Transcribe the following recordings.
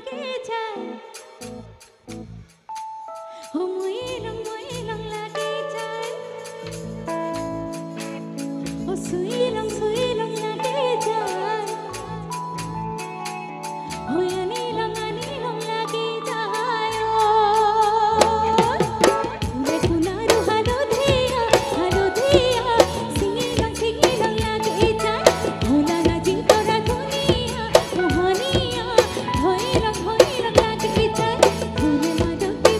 লাগে যায় ও মইলং লাগে যায় ও সুইলং লাগে যায় ও আনিলং লাগে যায় ফুলে ফুলারু হালধিয়া সিঙিলং লাগে যায় ভোলা নাজি তোরা দুনিয়া মোহনিয়া ধইলং লাগে যায় ফুলে মাদকি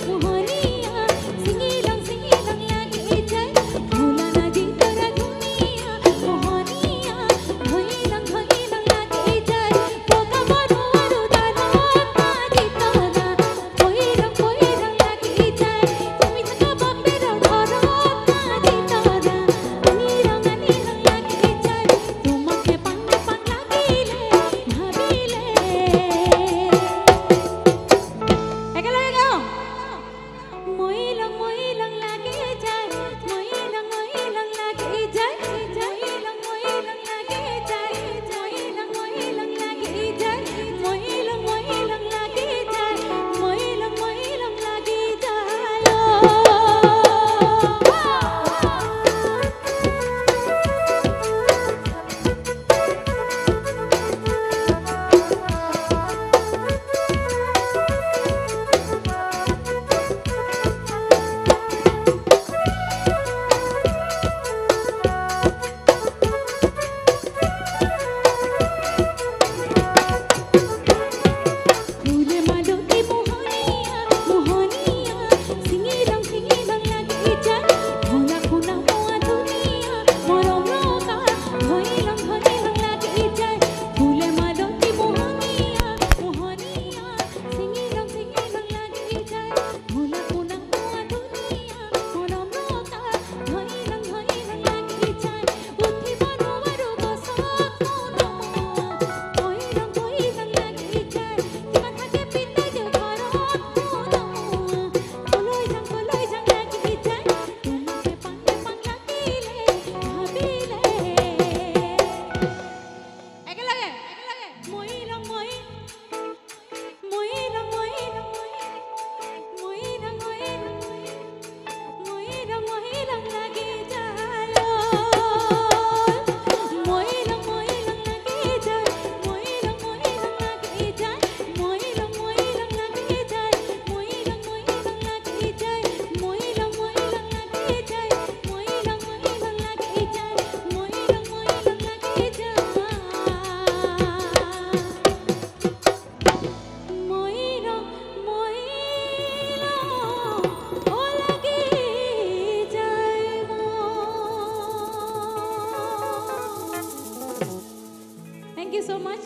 মোহনিয়া সিঙিলং লাগে যায় ভোলা নাজি তোরা দুনিয়া মোহনিয়া ধইলং লাগে যায় পোকা বড় দানা মাঝি তোরা কইলং লাগে যায় তুমি থাকা বাপের ঘর মাঝি তোরা আনিলং লাগে যায় তোমাকে পান্না লাগিলে ভাবিলে একেলগে গাও মইলং লাগে যায় মইলং লাগে যায় মইলং লাগে যায় মইলং লাগে যায় মইলং লাগে যায় মইলং লাগে যায় ফুলে মাদকি মোহনিয়া সিঙিলং লাগে যায় ভোলা খুনা মোয়া দুনিয়া মরম রোকা ধইলং লাগে যায় ফুলে মাদকি মোহনিয়া সিঙিলং লাগে যায় ভোলা খুনা মোয়া দুনিয়া মরম রোকা ধইলং লাগে যায় উঠি বারো বসক মোনা কইলং লাগে যায় কিবা থাকে পিতাই যে ঘৰত মোনা কলৈ যাং লাগে যায় তোমাকে পান লাগিলে ভাবিলে একেলগে মইলং লাগে যায় মইলং লাগে যায় মইলং লাগে যায় মইলং লাগে যায় মইলং লাগে যায় মইলং লাগে যায় মইলং লাগে যায় মইলং লাগে যায় মইলং ও লাগে যায় Thank you so much.